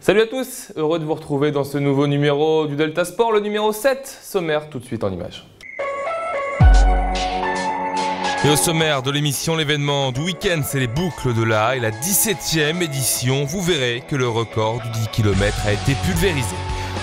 Salut à tous, heureux de vous retrouver dans ce nouveau numéro du Delta Sport, le numéro 7, sommaire tout de suite en images. Et au sommaire de l'émission, l'événement du week-end, c'est les boucles de l'A et la 17e édition. Vous verrez que le record du 10 km a été pulvérisé.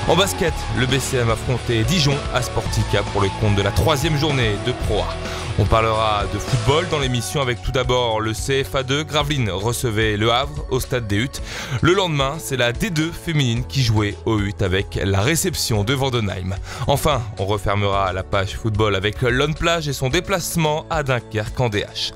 En basket, le BCM affrontait Dijon à Sportica pour le compte de la 3e journée de Pro A. On parlera de football dans l'émission avec tout d'abord le CFA2. Gravelines recevait Le Havre au stade des Huttes. Le lendemain, c'est la D2 féminine qui jouait aux Huttes avec la réception de Vandenheim. Enfin, on refermera la page football avec Lone Plage et son déplacement à Dunkerque en DH.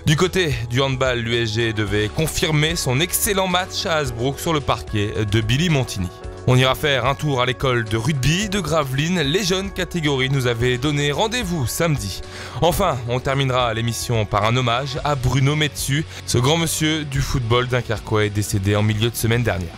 Du côté du handball, l'USG devait confirmer son excellent match à Hasbrook sur le parquet de Billy Montini. On ira faire un tour à l'école de rugby de Gravelines. Les jeunes catégories nous avaient donné rendez-vous samedi. Enfin, on terminera l'émission par un hommage à Bruno Metsu. Ce grand monsieur du football dunkerquois est décédé en milieu de semaine dernière.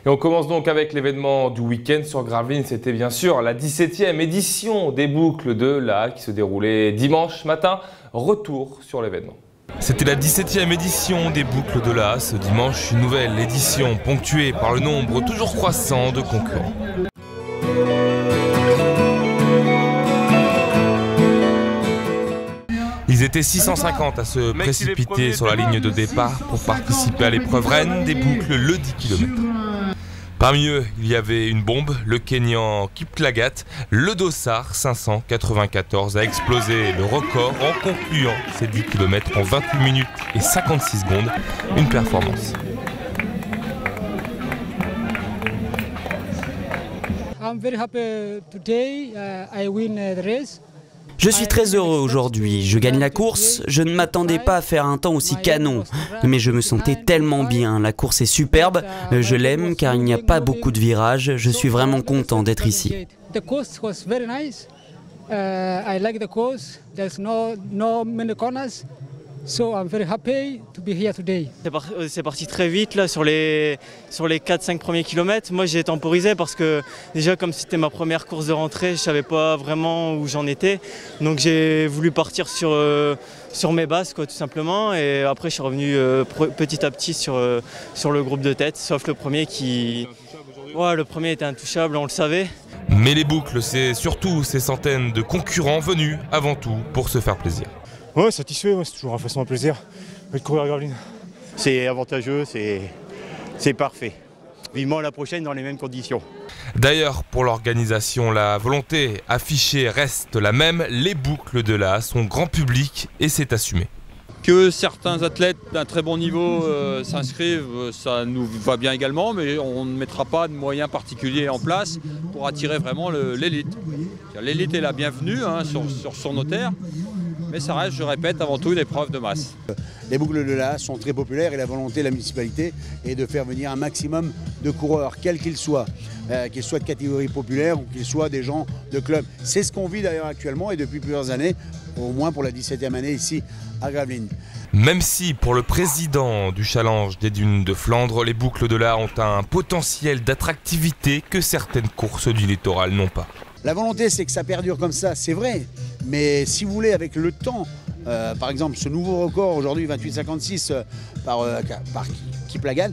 Et on commence donc avec l'événement du week-end sur Gravelines. C'était bien sûr la 17e édition des boucles de l'A qui se déroulait dimanche matin. Retour sur l'événement. C'était la 17e édition des boucles de l'A. Ce dimanche, une nouvelle édition ponctuée par le nombre toujours croissant de concurrents. Ils étaient 650 à se précipiter sur la ligne de départ pour participer à l'épreuve reine des boucles, le 10 km. Parmi eux, il y avait une bombe, le Kenyan Kiplagat. Le Dossard 594 a explosé le record en concluant ces 10 km en 28 minutes et 56 secondes. Une performance. I'm very happy today. I win the race. Je suis très heureux aujourd'hui, je gagne la course, je ne m'attendais pas à faire un temps aussi canon, mais je me sentais tellement bien, la course est superbe, je l'aime car il n'y a pas beaucoup de virages, je suis vraiment content d'être ici. The course was very nice. I like the course. There's no many corners. So I'm very happy to be here today. C'est parti très vite là sur les 4-5 premiers kilomètres. Moi j'ai temporisé parce que déjà comme c'était ma première course de rentrée, je ne savais pas vraiment où j'en étais. Donc j'ai voulu partir sur mes bases quoi, tout simplement. Et après je suis revenu petit à petit sur le groupe de tête, sauf le premier qui... Ouais, le premier était intouchable, on le savait. Mais les boucles, c'est surtout ces centaines de concurrents venus avant tout pour se faire plaisir. Ouais, satisfait, ouais, c'est toujours un façon un plaisir de courir à Gravelines. C'est avantageux, c'est parfait. Vivement la prochaine dans les mêmes conditions. D'ailleurs, pour l'organisation, la volonté affichée reste la même. Les boucles de l'A sont grand public et c'est assumé. Que certains athlètes d'un très bon niveau s'inscrivent, ça nous va bien également, mais on ne mettra pas de moyens particuliers en place pour attirer vraiment l'élite. L'élite est la bienvenue sur nos terres. Mais ça reste, je répète, avant tout une épreuve de masse. Les boucles de l'A sont très populaires et la volonté de la municipalité est de faire venir un maximum de coureurs, quels qu'ils soient de catégorie populaire ou qu'ils soient des gens de club. C'est ce qu'on vit d'ailleurs actuellement et depuis plusieurs années, au moins pour la 17e année ici à Gravelines. Même si pour le président du Challenge des Dunes de Flandre, les boucles de l'A ont un potentiel d'attractivité que certaines courses du littoral n'ont pas. La volonté, c'est que ça perdure comme ça, c'est vrai. Mais si vous voulez, avec le temps, par exemple, ce nouveau record aujourd'hui, 28,56 par Kiplagat,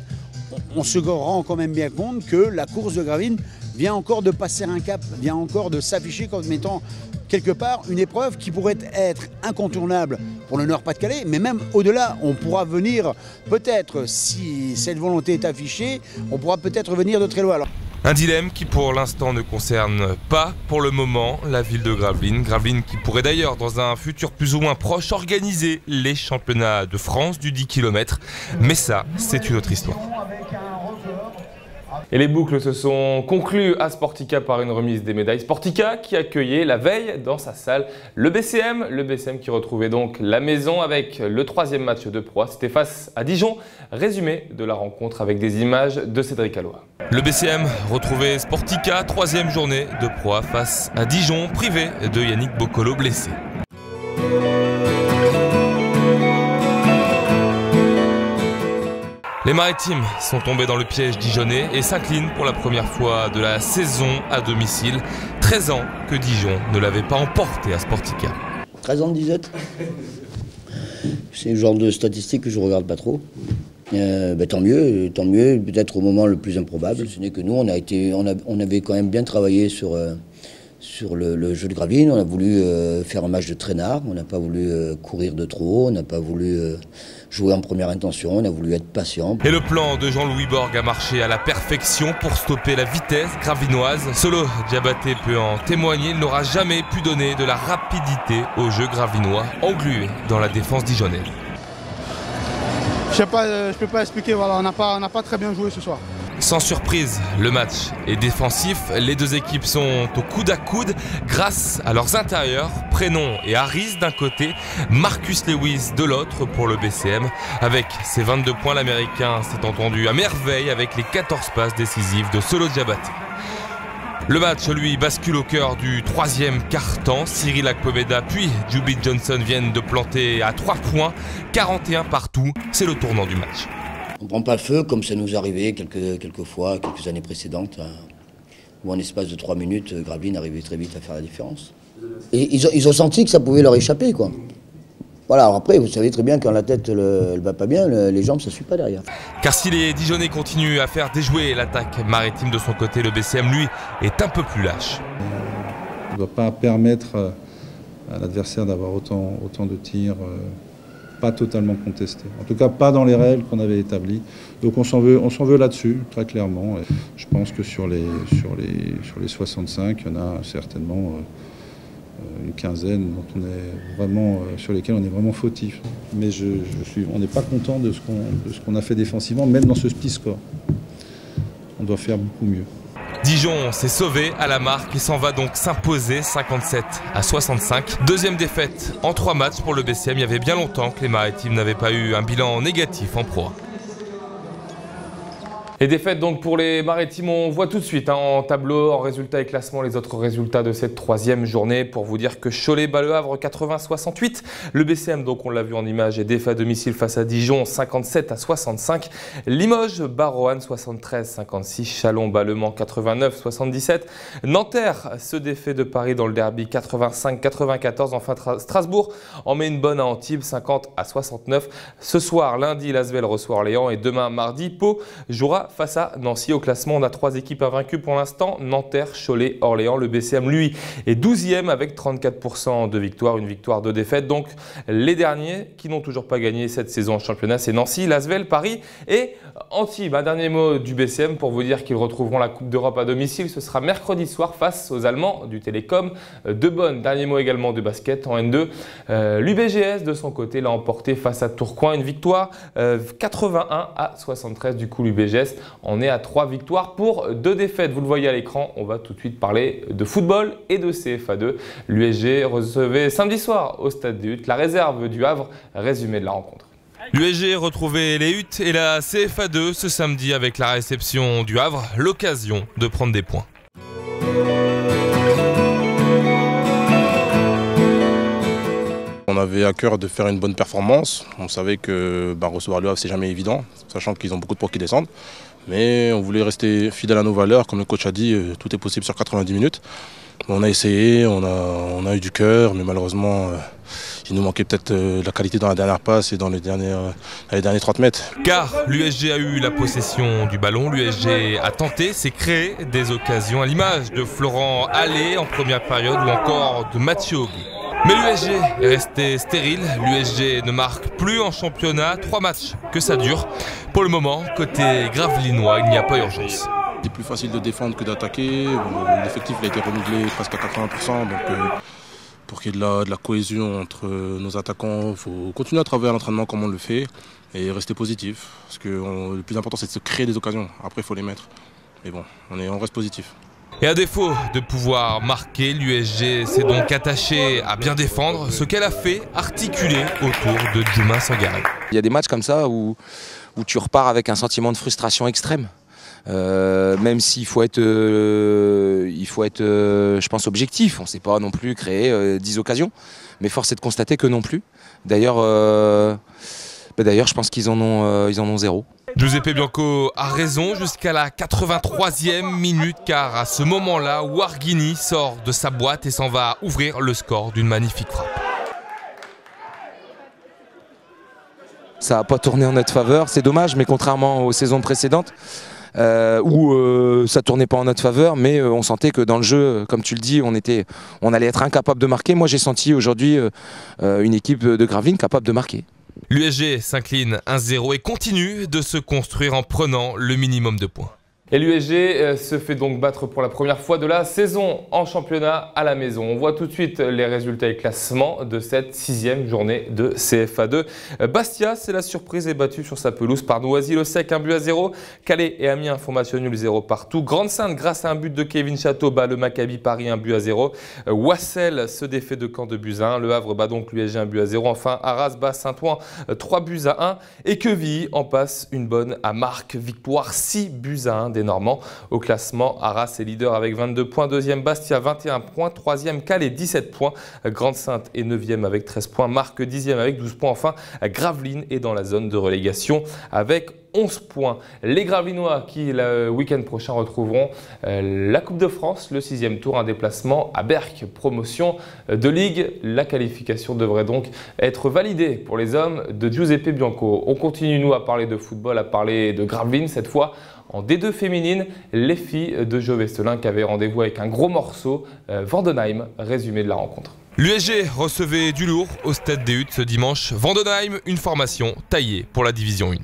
on se rend quand même bien compte que la course de Gravelines vient encore de passer un cap, vient encore de s'afficher comme étant quelque part une épreuve qui pourrait être incontournable pour le Nord-Pas-de-Calais, mais même au-delà, on pourra venir peut-être, si cette volonté est affichée, on pourra peut-être venir de très loin. Un dilemme qui pour l'instant ne concerne pas pour le moment la ville de Gravelines. Gravelines qui pourrait d'ailleurs dans un futur plus ou moins proche organiser les championnats de France du 10 km. Mais ça, c'est une autre histoire. Et les boucles se sont conclues à Sportica par une remise des médailles. Sportica qui accueillait la veille dans sa salle le BCM qui retrouvait donc la maison avec le 3e match de Pro A. C'était face à Dijon. Résumé de la rencontre avec des images de Cédric Alloa. Le BCM retrouvait Sportica, 3e journée de Pro A face à Dijon, privé de Yannick Boccolo blessé. Les Maritimes sont tombés dans le piège dijonnais et s'inclinent pour la première fois de la saison à domicile. 13 ans que Dijon ne l'avait pas emporté à Sportica. 13 ans de disette. C'est le genre de statistique que je regarde pas trop. Tant mieux, peut-être au moment le plus improbable. Ce n'est que nous, on avait quand même bien travaillé sur le jeu de Gravelines. On a voulu faire un match de traînard, on n'a pas voulu courir de trop, on n'a pas voulu jouer en première intention, on a voulu être patient. Et le plan de Jean-Louis Borg a marché à la perfection pour stopper la vitesse gravinoise. Solo Diabaté peut en témoigner, il n'aura jamais pu donner de la rapidité au jeu gravinois, englué dans la défense dijonnaise. Je peux pas expliquer, voilà, on n'a pas très bien joué ce soir. Sans surprise, le match est défensif. Les deux équipes sont au coude à coude grâce à leurs intérieurs, Prénom et Harris d'un côté, Marcus Lewis de l'autre pour le BCM. Avec ses 22 points, l'Américain s'est entendu à merveille avec les 14 passes décisives de Solo Diabaté. Le match, lui, bascule au cœur du troisième quart-temps. Cyril Akpomeda puis Juby Johnson viennent de planter à 3 points, 41 partout. C'est le tournant du match. On ne prend pas le feu comme ça nous arrivait quelques fois, quelques années précédentes, où en espace de 3 minutes, Gravelines arrivait très vite à faire la différence. Et ils ont senti que ça pouvait leur échapper, quoi. Voilà, alors après, vous savez très bien quand la tête elle va pas bien, les jambes ça suit pas derrière. Car si les Dijonnais continuent à faire déjouer l'attaque maritime de son côté, le BCM, lui, est un peu plus lâche. On ne doit pas permettre à l'adversaire d'avoir autant de tirs pas totalement contestés. En tout cas, pas dans les règles qu'on avait établies. Donc on s'en veut là-dessus, très clairement. Et je pense que sur les 65, il y en a certainement une quinzaine dont sur lesquels on est vraiment fautif. Mais on n'est pas content de ce qu'on a fait défensivement, même dans ce petit score. On doit faire beaucoup mieux. Dijon s'est sauvé à la marque et s'en va donc s'imposer 57-65. Deuxième défaite en 3 matchs pour le BCM. Il y avait bien longtemps que les Maritimes n'avaient pas eu un bilan négatif en Pro 1. Et défaite donc pour les Maritimes, on voit tout de suite en tableau, en résultats et classement, les autres résultats de cette 3e journée pour vous dire que Cholet bat Le Havre 80-68. Le BCM, donc on l'a vu en image, est défait à domicile face à Dijon 57-65. Limoges bat Roanne 73-56. Chalon bat Le Mans 89-77. Nanterre se défait de Paris dans le derby 85-94. Enfin Strasbourg en met une bonne à Antibes 50-69. Ce soir, lundi, l'Asvel reçoit Orléans et demain, mardi, Pau jouera face à Nancy. Au classement, on a 3 équipes invaincues pour l'instant, Nanterre, Cholet, Orléans. Le BCM, lui, est 12e avec 34% de victoires, une victoire, 2 défaites. Donc les derniers qui n'ont toujours pas gagné cette saison en championnat, c'est Nancy, l'Asvel, Paris et Antibes. Un dernier mot du BCM pour vous dire qu'ils retrouveront la Coupe d'Europe à domicile. Ce sera mercredi soir face aux Allemands du Télécom de Bonn. Dernier mot également de basket en N2. L'UBGS de son côté l'a emporté face à Tourcoing. Une victoire 81-73. Du coup, l'UBGS en est à 3 victoires pour 2 défaites. Vous le voyez à l'écran, on va tout de suite parler de football et de CFA2. L'USG recevait samedi soir au Stade des Huttes la réserve du Havre. Résumé de la rencontre. L'USG retrouvait les Huttes et la CFA2 ce samedi avec la réception du Havre. L'occasion de prendre des points. On avait à cœur de faire une bonne performance. On savait que recevoir le Havre, c'est jamais évident, sachant qu'ils ont beaucoup de points qui descendent. Mais on voulait rester fidèle à nos valeurs. Comme le coach a dit, tout est possible sur 90 minutes. On a essayé, on a eu du cœur, mais malheureusement, il nous manquait peut-être de la qualité dans la dernière passe et dans les derniers 30 mètres. Car l'USG a eu la possession du ballon, l'USG a tenté, s'est créé des occasions à l'image de Florent Allais en première période ou encore de Mathieu Augues. Mais l'USG est resté stérile, l'USG ne marque plus en championnat, 3 matchs que ça dure. Pour le moment, côté gravelinois, il n'y a pas urgence. C'est plus facile de défendre que d'attaquer, l'effectif a été renouvelé presque à 80%, donc pour qu'il y ait de la cohésion entre nos attaquants, il faut continuer à travailler à l'entraînement comme on le fait et rester positif. Parce que le plus important c'est de se créer des occasions, après il faut les mettre. Mais bon, on reste positif. Et à défaut de pouvoir marquer, l'USG s'est donc attaché à bien défendre, ce qu'elle a fait articuler autour de Djouma Sangaré. Il y a des matchs comme ça où tu repars avec un sentiment de frustration extrême. Même s'il faut être, je pense, objectif. On ne sait pas non plus créer 10 occasions, mais force est de constater que non plus. D'ailleurs, je pense qu'ils en ont 0. Giuseppe Bianco a raison jusqu'à la 83e minute, car à ce moment-là, Warghini sort de sa boîte et s'en va ouvrir le score d'une magnifique frappe. Ça n'a pas tourné en notre faveur, c'est dommage, mais contrairement aux saisons précédentes, où ça tournait pas en notre faveur, mais on sentait que dans le jeu, comme tu le dis, on allait être incapable de marquer. Moi j'ai senti aujourd'hui une équipe de Gravelines capable de marquer. L'USG s'incline 1-0 et continue de se construire en prenant le minimum de points. Et l'USG se fait donc battre pour la première fois de la saison en championnat à la maison. On voit tout de suite les résultats et classements de cette 6e journée de CFA2. Bastia, c'est la surprise, est battu sur sa pelouse par Noisy-le-Sec, 1-0. Calais et Amiens font match nul 0 partout. Grande-Sainte, grâce à un but de Kevin Chateau, bat le Maccabi Paris 1-0. Wassel se défait de Caen 2-1. Le Havre bat donc l'USG 1-0. Enfin, Arras bat Saint-Ouen 3-1. Et Quevilly en passe une bonne à Marc. Victoire 6-1 des Normands. Au classement, Arras est leader avec 22 points. Deuxième, Bastia 21 points. Troisième, Calais 17 points. Grande-Sainte est 9e avec 13 points. Marc 10e avec 12 points. Enfin, Gravelines est dans la zone de relégation avec 11 points. Les Gravelinois qui, le week-end prochain, retrouveront la Coupe de France, le 6e tour, un déplacement à Berck. Promotion de Ligue. La qualification devrait donc être validée pour les hommes de Giuseppe Bianco. On continue, nous, à parler de football, à parler de Gravelines, cette fois en D2 féminine, les filles de Jo Vestelin qui avaient rendez-vous avec un gros morceau, Vendenheim, résumé de la rencontre. L'USG recevait du lourd au stade des Huttes ce dimanche. Vendenheim, une formation taillée pour la division 1.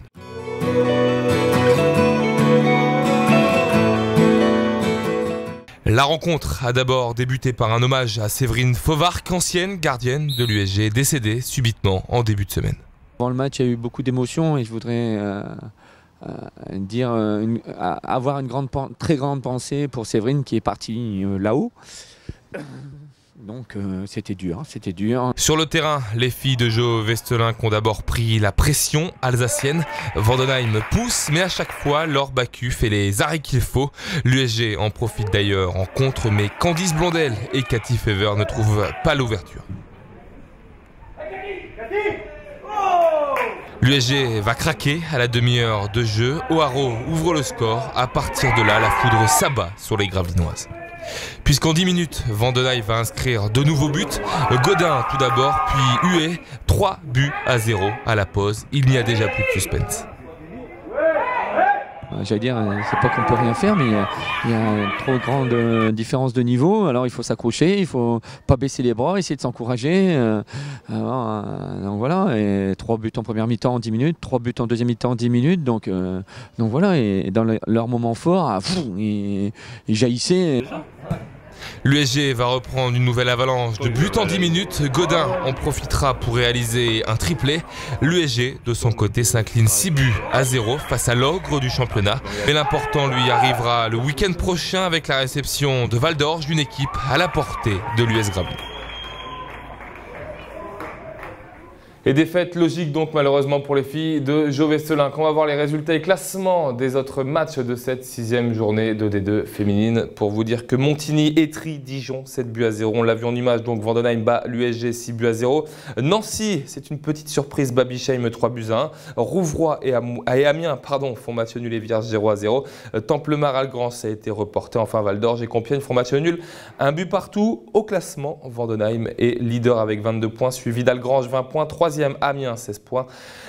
La rencontre a d'abord débuté par un hommage à Séverine Fauvarc, ancienne gardienne de l'USG, décédée subitement en début de semaine. Avant le match, il y a eu beaucoup d'émotions et je voudrais avoir une très grande pensée pour Séverine qui est partie là-haut. Donc c'était dur, c'était dur. Sur le terrain, les filles de Jo Vestelin ont d'abord pris la pression alsacienne. Vendenheim pousse, mais à chaque fois, Laure Bacu fait les arrêts qu'il faut. L'USG en profite d'ailleurs en contre, mais Candice Blondel et Cathy Fever ne trouvent pas l'ouverture. L'USG va craquer à la demi-heure de jeu. O'Haraud ouvre le score. À partir de là, la foudre s'abat sur les Gravelinoises. Puisqu'en 10 minutes, Vendenheim va inscrire de nouveaux buts. Godin tout d'abord, puis Huet, 3-0 à la pause. Il n'y a déjà plus de suspense. J'allais dire, c'est pas qu'on peut rien faire, mais il y a une trop grande différence de niveau. Alors il faut s'accrocher, il faut pas baisser les bras, essayer de s'encourager. Donc voilà, et 3 buts en première mi-temps en 10 minutes, 3 buts en deuxième mi-temps en 10 minutes. Donc voilà, et dans leur moment fort, ils jaillissaient. L'USG va reprendre une nouvelle avalanche de buts en 10 minutes. Godin en profitera pour réaliser un triplé. L'USG, de son côté, s'incline 6-0 face à l'ogre du championnat. Mais l'important lui arrivera le week-end prochain avec la réception de Val d'Orge, d'une équipe à la portée de l'US Gravelines. Et défaite logique donc malheureusement pour les filles de Jo Vestelin. Quand on va voir les résultats et classements des autres matchs de cette 6e journée de D2 féminine, pour vous dire que Montigny étrie Dijon 7-0. On l'a vu en image, donc Vendenheim bat l'USG 6-0. Nancy, c'est une petite surprise, Babysheim 3-1. Rouvroy et Amiens font match nul et Vierge 0-0. Templemar-Algrand, ça a été reporté. Enfin Val d'Orge et Compiègne font match nul. Un but partout au classement. Vendenheim est leader avec 22 points, suivi d'Algrange 20 points. 3e Amiens 16 points.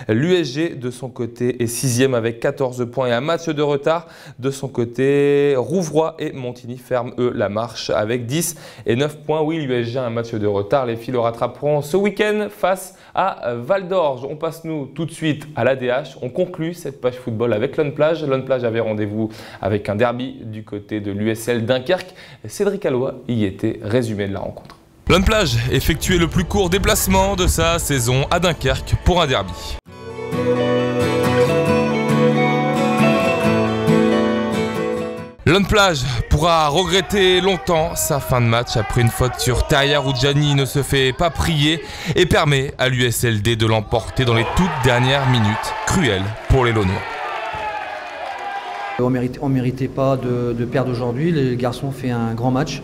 L'USG de son côté est 6e avec 14 points et un match de retard. De son côté, Rouvroy et Montigny ferment eux la marche avec 10 et 9 points. Oui, l'USG a un match de retard. Les filles le rattraperont ce week-end face à Val d'Orge. On passe nous tout de suite à l'ADH. On conclut cette page football avec Lone Plage. Lone Plage avait rendez-vous avec un derby du côté de l'USL Dunkerque. Cédric Alloy y était, résumé de la rencontre. Lone Plage effectuait le plus court déplacement de sa saison à Dunkerque pour un derby. Lone Plage pourra regretter longtemps sa fin de match après une faute sur Terrier où Gianni ne se fait pas prier et permet à l'USLD de l'emporter dans les toutes dernières minutes. Cruel pour les Launois. On méritait pas de perdre aujourd'hui. Les garçons ont fait un grand match.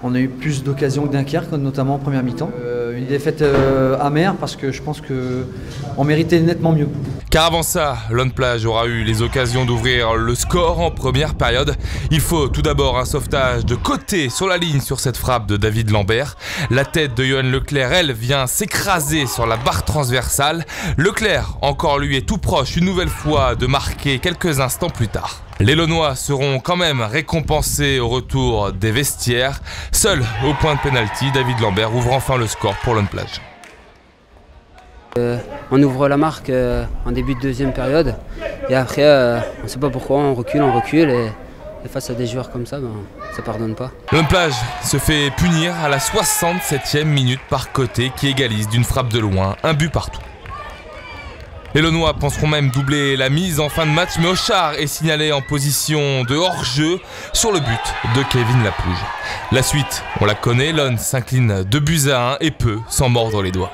On a eu plus d'occasions que Dunkerque, notamment en première mi-temps. Une défaite amère parce que je pense qu'on méritait nettement mieux. Car avant ça, Lone Plage aura eu les occasions d'ouvrir le score en première période. Il faut tout d'abord un sauvetage de côté sur la ligne sur cette frappe de David Lambert. La tête de Johan Leclerc, elle, vient s'écraser sur la barre transversale. Leclerc, encore lui, est tout proche une nouvelle fois de marquer quelques instants plus tard. Les Launois seront quand même récompensés au retour des vestiaires. Seul au point de pénalty, David Lambert ouvre enfin le score pour Lone Plage. On ouvre la marque en début de deuxième période et après on ne sait pas pourquoi on recule et face à des joueurs comme ça, ça pardonne pas. Lone Plage se fait punir à la 67e minute par Côté qui égalise d'une frappe de loin, un but partout. Les Launois penseront même doubler la mise en fin de match, mais Auchard est signalé en position de hors-jeu sur le but de Kevin Lapouge. La suite, on la connaît, Lone s'incline 2-1 et peut s'en mordre les doigts.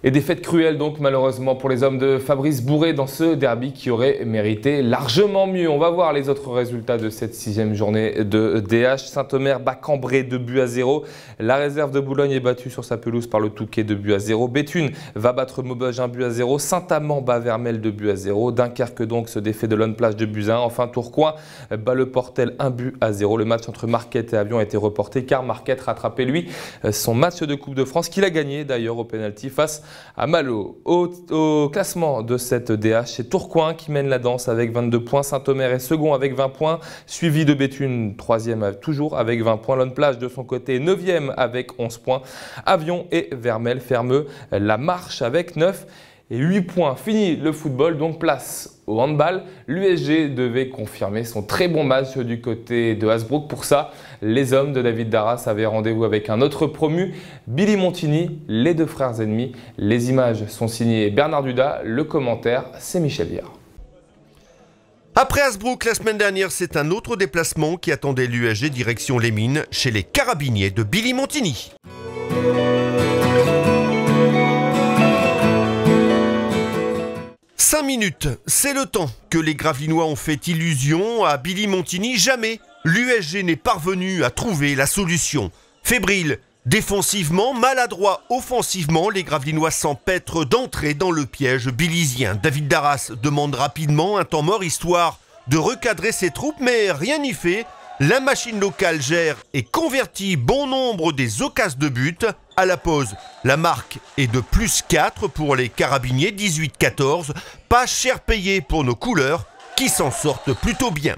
Et défaite cruelle donc malheureusement pour les hommes de Fabrice Bourré dans ce derby qui aurait mérité largement mieux. On va voir les autres résultats de cette 6e journée de DH. Saint-Omer bat Cambrai 2-0. La réserve de Boulogne est battue sur sa pelouse par le Touquet 2-0. Béthune va battre Maubeuge 1-0. Saint-Amand bat Vermel 2-0. Dunkerque donc se défait de Lone Plage 2-1. Enfin Tourcoing bat le Portel 1-0. Le match entre Marquette et Avion a été reporté car Marquette rattrapait lui son match de Coupe de France qu'il a gagné d'ailleurs au pénalty face à Malo. Au classement de cette DH, c'est Tourcoing qui mène la danse avec 22 points. Saint-Omer est second avec 20 points, suivi de Béthune, 3e toujours avec 20 points. Lone Plage de son côté, 9e avec 11 points. Avion et Vermel ferment la marche avec 9 et 8 points. Fini le football, donc place au handball. L'USG devait confirmer son très bon match du côté de Hasbrook. Pour ça, les hommes de David Darras avaient rendez-vous avec un autre promu, Billy Montigny, les deux frères ennemis. Les images sont signées Bernard Duda, le commentaire c'est Michel Biard. Après Hasbrook, la semaine dernière, c'est un autre déplacement qui attendait l'USG direction les Mines, chez les carabiniers de Billy Montigny. 5 minutes, c'est le temps que les Gravelinois ont fait illusion à Billy Montigny. Jamais l'USG n'est parvenu à trouver la solution. Fébrile défensivement, maladroit offensivement, les Gravelinois s'empêtrent d'entrer dans le piège billisien. David Darras demande rapidement un temps mort histoire de recadrer ses troupes, mais rien n'y fait. La machine locale gère et convertit bon nombre des occasions de but. À la pause, la marque est de +4 pour les carabiniers, 18-14. Pas cher payé pour nos couleurs qui s'en sortent plutôt bien.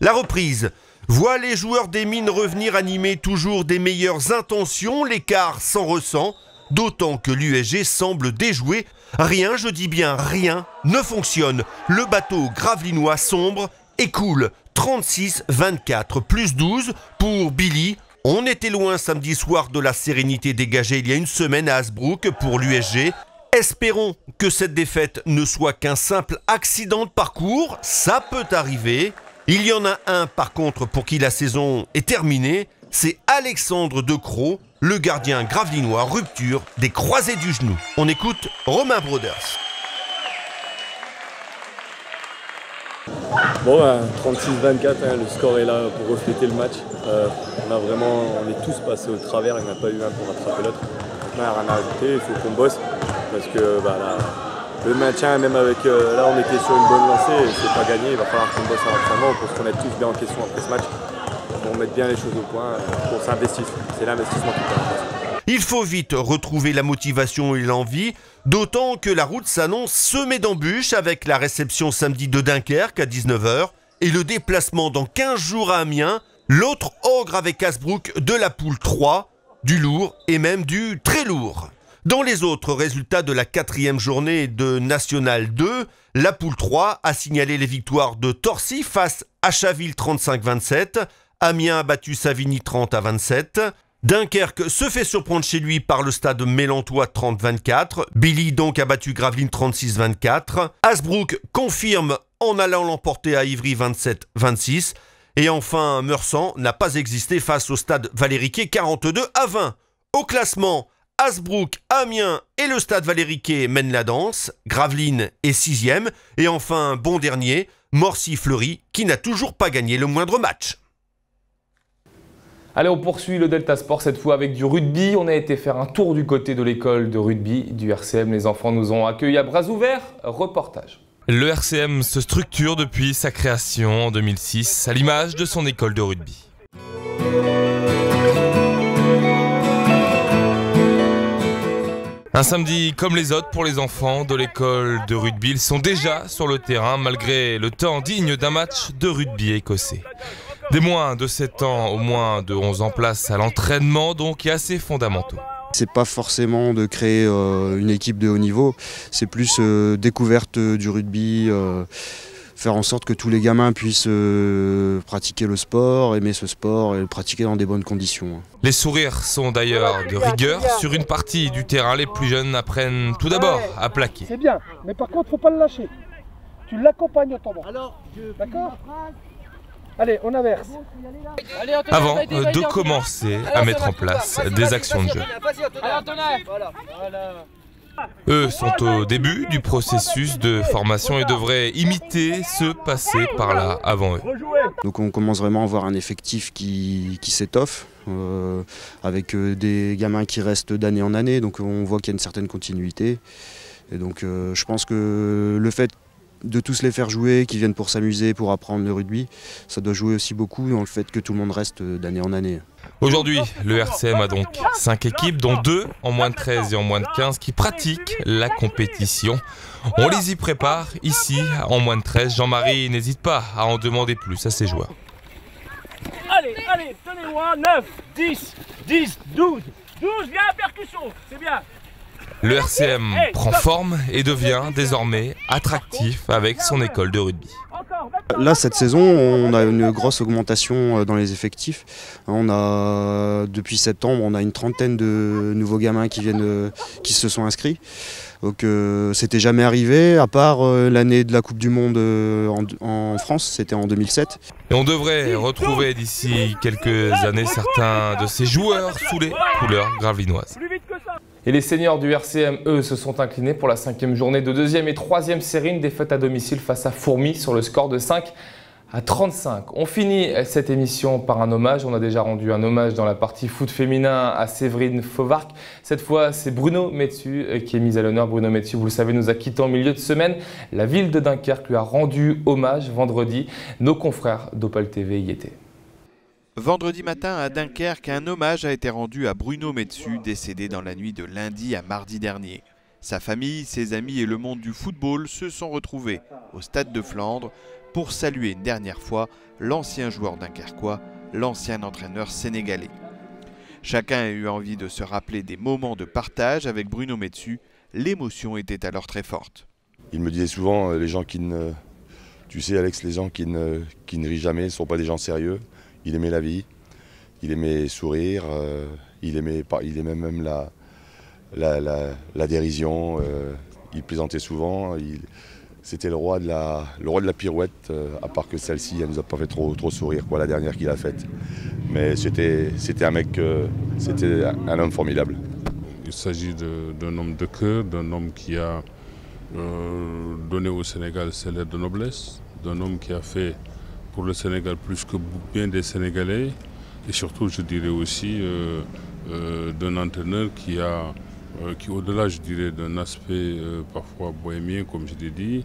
La reprise voit les joueurs des Mines revenir animés toujours des meilleures intentions. L'écart s'en ressent, d'autant que l'USG semble déjoué. Rien, je dis bien rien, ne fonctionne. Le bateau gravelinois sombre et coule. 36-24, +12 pour Billy. On était loin samedi soir de la sérénité dégagée il y a une semaine à Hasbrook pour l'USG. Espérons que cette défaite ne soit qu'un simple accident de parcours, ça peut arriver. Il y en a un par contre pour qui la saison est terminée, c'est Alexandre Decroix, le gardien gravelinois, rupture des croisés du genou. On écoute Romain Broders. Bon, 36-24, le score est là pour refléter le match. On est tous passés au travers, il n'y en a pas eu un pour rattraper l'autre. Maintenant, il n'y a rien à ajouter, il faut qu'on bosse. Parce que le maintien, même avec là on était sur une bonne lancée et c'est pas gagné, il va falloir qu'on bosse à l'entraînement pour se remettre tous bien en question après ce match. Pour mettre bien les choses au point, pour s'investir. C'est l'investissement qui compte. Il faut vite retrouver la motivation et l'envie, d'autant que la route s'annonce semée d'embûches avec la réception samedi de Dunkerque à 19 h et le déplacement dans 15 jours à Amiens, l'autre ogre avec Hasbrook de la poule 3, du lourd et même du très lourd. Dans les autres résultats de la 4e journée de National 2, la poule 3 a signalé les victoires de Torcy face à Chaville 35-27, Amiens a battu Savigny 30-27, Dunkerque se fait surprendre chez lui par le stade Mélantois 30-24, Billy donc a battu Gravelines 36-24, Hasbrook confirme en allant l'emporter à Ivry 27-26, et enfin Meursan n'a pas existé face au stade Valéry-Quay 42-20. Au classement, Hasbrook, Amiens et le stade Valéry-Quay mènent la danse, Gravelines est 6e, et enfin bon dernier, Morcy-Fleury qui n'a toujours pas gagné le moindre match. Allez, on poursuit le Delta Sport, cette fois avec du rugby. On a été faire un tour du côté de l'école de rugby du RCM. Les enfants nous ont accueillis à bras ouverts. Reportage. Le RCM se structure depuis sa création en 2006, à l'image de son école de rugby. Un samedi comme les autres pour les enfants de l'école de rugby. Ils sont déjà sur le terrain malgré le temps digne d'un match de rugby écossais. Des moins de 7 ans au moins de 11 ans place à l'entraînement, donc assez fondamentaux. C'est pas forcément de créer une équipe de haut niveau, c'est plus découverte du rugby, faire en sorte que tous les gamins puissent pratiquer le sport, aimer ce sport et le pratiquer dans des bonnes conditions. Les sourires sont d'ailleurs de rigueur. Sur une partie du terrain, les plus jeunes apprennent tout d'abord à plaquer. C'est bien, mais par contre, faut pas le lâcher. Tu l'accompagnes au tambour. D'accord ? Allez, on inverse. Avant de commencer à mettre en place des actions de jeu. Eux sont au début du processus de formation et devraient imiter ceux passés par là avant eux. Donc on commence vraiment à avoir un effectif qui s'étoffe, avec des gamins qui restent d'année en année, donc on voit qu'il y a une certaine continuité. Et donc je pense que le fait de tous les faire jouer, qui viennent pour s'amuser, pour apprendre le rugby, ça doit jouer aussi beaucoup dans le fait que tout le monde reste d'année en année. Aujourd'hui, le RCM a donc 5 équipes, dont 2 en moins de 13 et en moins de 15, qui pratiquent la compétition. On les y prépare ici, en moins de 13. Jean-Marie n'hésite pas à en demander plus à ses joueurs. Allez, tenez-moi, 9, 10, 12, 12, viens à percussion, c'est bien. Le RCM prend forme et devient désormais attractif avec son école de rugby. Là, cette saison, on a une grosse augmentation dans les effectifs. Depuis septembre, on a une trentaine de nouveaux gamins qui se sont inscrits. Donc c'était jamais arrivé, à part l'année de la Coupe du Monde en France, c'était en 2007. Et on devrait retrouver d'ici quelques années certains de ces joueurs sous les couleurs gravinoises. Et les seniors du RCM, eux, se sont inclinés pour la 5e journée de 2e et 3e série, une défaite à domicile face à Fourmi sur le score de 5-35. On finit cette émission par un hommage. On a déjà rendu un hommage dans la partie foot féminin à Séverine Fauvarc. Cette fois, c'est Bruno Metsu qui est mis à l'honneur. Bruno Metsu, vous le savez, nous a quittés en milieu de semaine. La ville de Dunkerque lui a rendu hommage vendredi. Nos confrères d'Opal TV y étaient. Vendredi matin à Dunkerque, un hommage a été rendu à Bruno Metsu, décédé dans la nuit de lundi à mardi dernier. Sa famille, ses amis et le monde du football se sont retrouvés au Stade de Flandre pour saluer une dernière fois l'ancien joueur dunkerquois, l'ancien entraîneur sénégalais. Chacun a eu envie de se rappeler des moments de partage avec Bruno Metsu. L'émotion était alors très forte. Il me disait souvent, les gens qui ne... Tu sais Alex, les gens qui ne rient jamais ne sont pas des gens sérieux. Il aimait la vie, il aimait sourire, il aimait même la dérision, il plaisantait souvent, c'était le roi de la pirouette, à part que celle-ci, elle ne nous a pas fait trop sourire, la dernière qu'il a faite. Mais c'était un mec, c'était un homme formidable. Il s'agit d'un homme de cœur, d'un homme qui a donné au Sénégal ses lettres de noblesse, d'un homme qui a fait pour le Sénégal plus que bien des Sénégalais, et surtout je dirais aussi d'un entraîneur qui au-delà je dirais d'un aspect parfois bohémien comme je l'ai dit,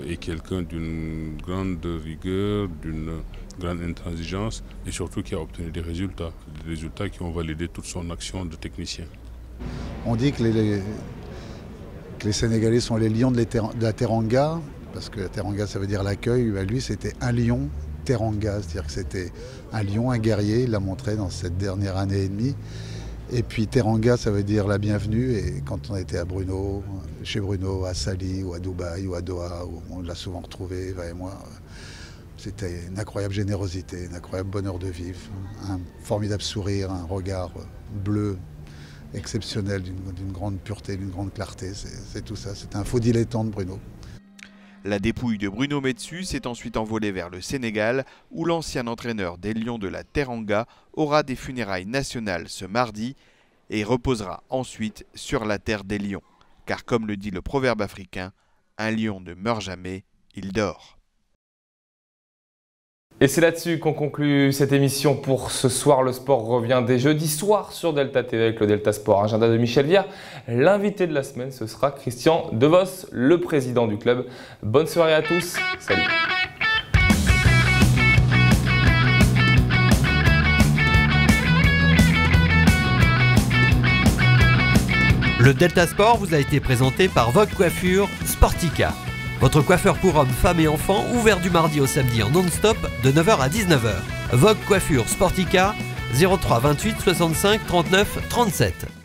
est quelqu'un d'une grande rigueur, d'une grande intransigeance et surtout qui a obtenu des résultats qui ont validé toute son action de technicien. On dit que les Sénégalais sont les lions de la Teranga, parce que Teranga ça veut dire l'accueil. Lui c'était un lion Teranga, c'est-à-dire que c'était un lion, un guerrier, il l'a montré dans cette dernière année et demie. Et puis Teranga ça veut dire la bienvenue, et quand on était à chez Bruno, à Sali ou à Dubaï ou à Doha, où on l'a souvent retrouvé, Eva et moi, c'était une incroyable générosité, un incroyable bonheur de vivre, un formidable sourire, un regard bleu exceptionnel, d'une grande pureté, d'une grande clarté, c'est tout ça, c'est un faux dilettante Bruno. La dépouille de Bruno Metsu s'est ensuite envolée vers le Sénégal, où l'ancien entraîneur des Lions de la Teranga aura des funérailles nationales ce mardi et reposera ensuite sur la terre des lions. Car comme le dit le proverbe africain, un lion ne meurt jamais, il dort. Et c'est là-dessus qu'on conclut cette émission pour ce soir. Le sport revient dès jeudi soir sur Delta TV avec le Delta Sport Agenda de Michel Viard. L'invité de la semaine, ce sera Christian Devos, le président du club. Bonne soirée à tous. Salut. Le Delta Sport vous a été présenté par Vogue Coiffure Sportica. Votre coiffeur pour hommes, femmes et enfants, ouvert du mardi au samedi en non-stop de 9h à 19h. Vogue Coiffure Sportica, 03 28 65 39 37.